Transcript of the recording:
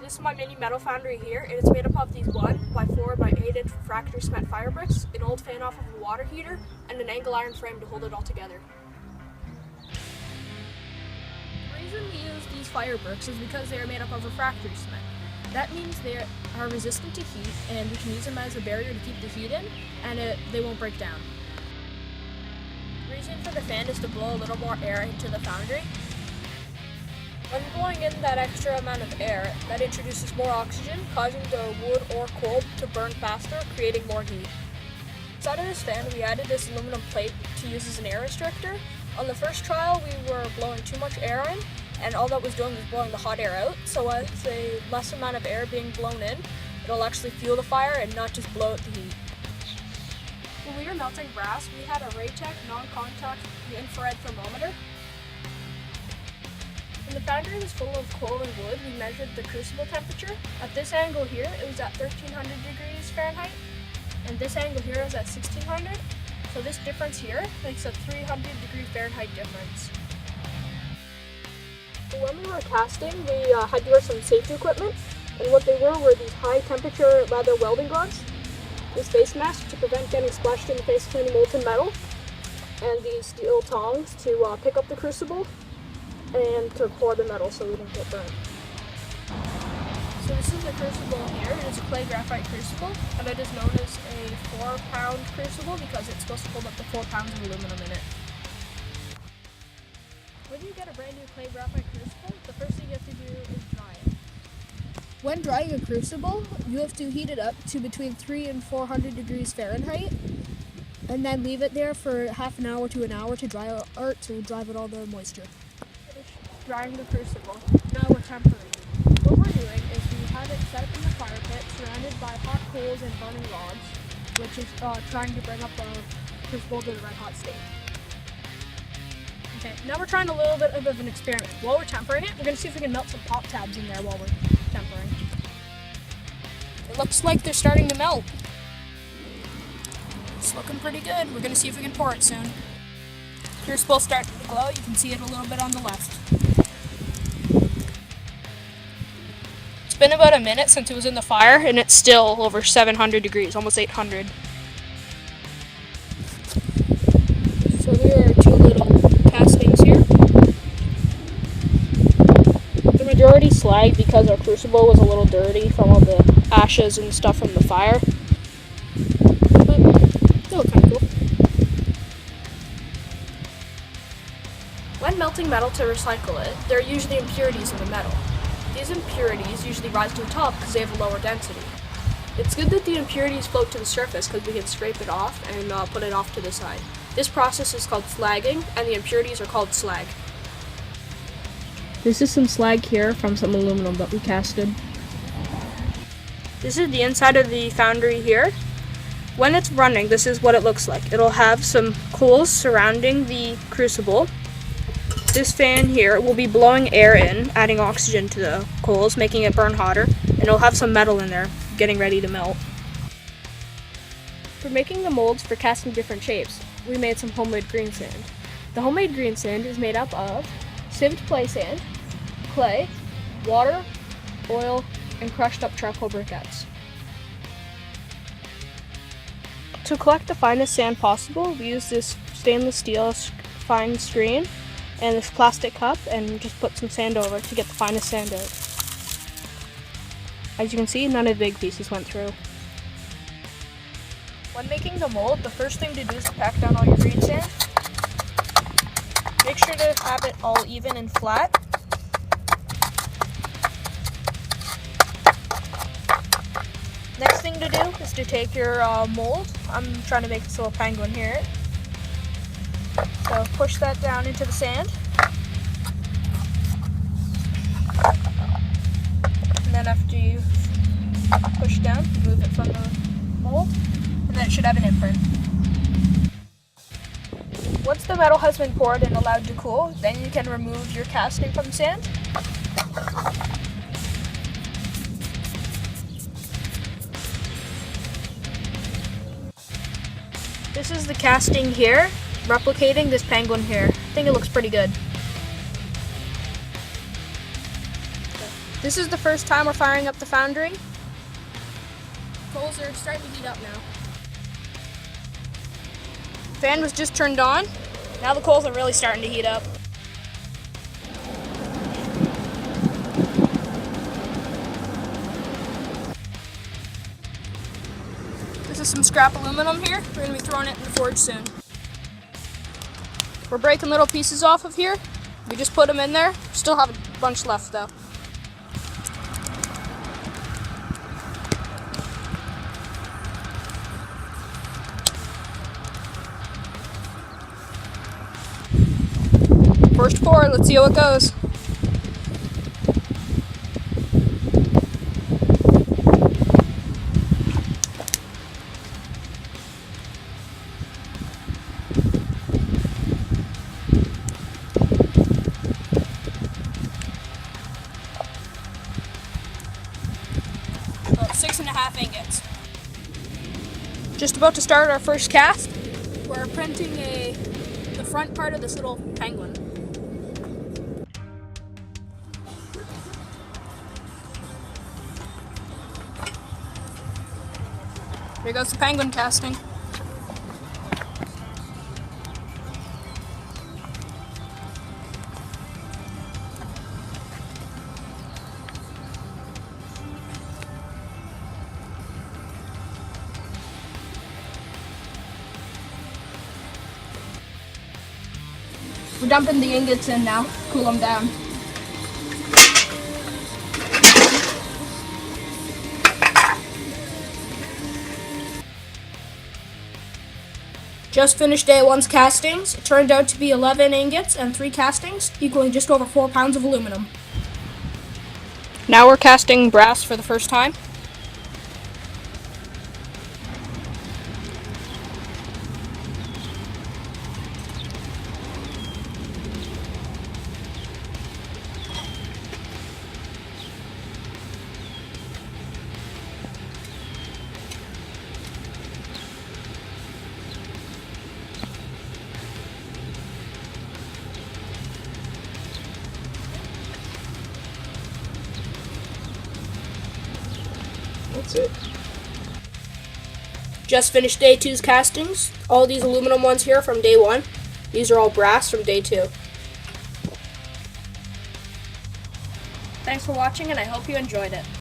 This is my mini metal foundry here, and it's made up of these 1x4 by 8-inch refractory cement fire bricks, an old fan off of a water heater, and an angle iron frame to hold it all together. The reason we use these fire bricks is because they are made up of refractory cement. That means they are resistant to heat, and we can use them as a barrier to keep the heat in, and they won't break down. The reason for the fan is to blow a little more air into the foundry. When blowing in that extra amount of air, that introduces more oxygen, causing the wood or coal to burn faster, creating more heat. Inside of this fan, we added this aluminum plate to use as an air restrictor. On the first trial, we were blowing too much air in, and all that was doing was blowing the hot air out. So with a less amount of air being blown in, it'll actually fuel the fire and not just blow out the heat. When we were melting brass, we had a Raytech non-contact infrared thermometer. When the foundry was full of coal and wood, we measured the crucible temperature. At this angle here, it was at 1300 degrees Fahrenheit, and this angle here is at 1600. So this difference here makes a 300 degree Fahrenheit difference. So when we were casting, we had to wear some safety equipment, and what they were these high temperature leather welding gloves, this face mask to prevent getting splashed in the face with any molten metal, and these steel tongs to pick up the crucible, and to pour the metal so we don't get burnt. So this is the crucible here. It is a clay graphite crucible, and it is known as a 4-pound crucible because it's supposed to hold up to 4 pounds of aluminum in it. When you get a brand new clay graphite crucible, the first thing you have to do is dry it. When drying a crucible, you have to heat it up to between 300 and 400 degrees Fahrenheit, and then leave it there for half an hour to an hour to dry out, to drive out all the moisture. Drying the crucible. Now we're tempering. What we're doing is we have it set up in the fire pit, surrounded by hot coals and burning rods, which is trying to bring up the crucible to the red hot state. Okay, now we're trying a little bit of an experiment. While we're tempering it, we're going to see if we can melt some pop tabs in there while we're tempering. It looks like they're starting to melt. It's looking pretty good. We're going to see if we can pour it soon. Crucible starting to glow. You can see it a little bit on the left. It's been about a minute since it was in the fire, and it's still over 700 degrees, almost 800. So there are 2 little castings here. The majority slag because our crucible was a little dirty from all the ashes and stuff from the fire. But still kind of cool. When melting metal to recycle it, there are usually impurities in the metal. These impurities usually rise to the top because they have a lower density. It's good that the impurities float to the surface because we can scrape it off and put it off to the side. This process is called slagging, and the impurities are called slag. This is some slag here from some aluminum that we casted. This is the inside of the foundry here. When it's running, this is what it looks like. It'll have some coals surrounding the crucible. This fan here will be blowing air in, adding oxygen to the coals, making it burn hotter, and it'll have some metal in there, getting ready to melt. For making the molds for casting different shapes, we made some homemade green sand. The homemade green sand is made up of sieved clay sand, clay, water, oil, and crushed up charcoal briquettes. To collect the finest sand possible, we use this stainless steel fine screen and this plastic cup, and just put some sand over to get the finest sand out. As you can see, none of the big pieces went through. When making the mold, the first thing to do is to pack down all your green sand. Make sure to have it all even and flat. Next thing to do is to take your mold. I'm trying to make this little penguin here. So push that down into the sand. And then after you push down, remove it from the mold, and then it should have an imprint. Once the metal has been poured and allowed to cool, then you can remove your casting from the sand. This is the casting here, replicating this penguin here. I think it looks pretty good. This is the first time we're firing up the foundry. Coals are starting to heat up now. Fan was just turned on. Now the coals are really starting to heat up. This is some scrap aluminum here. We're going to be throwing it in the forge soon. We're breaking little pieces off of here. We just put them in there. Still have a bunch left though. First pour, let's see how it goes. About 6.5 ingots. Just about to start our first cast. We're printing the front part of this little penguin. Here goes the penguin casting. We're dumping the ingots in now, cool them down. Just finished day one's castings. It turned out to be 11 ingots and 3 castings, equaling just over 4 pounds of aluminum. Now we're casting brass for the first time. That's it. Just finished day two's castings. All these aluminum ones here from day one. These are all brass from day 2. Thanks for watching, and I hope you enjoyed it.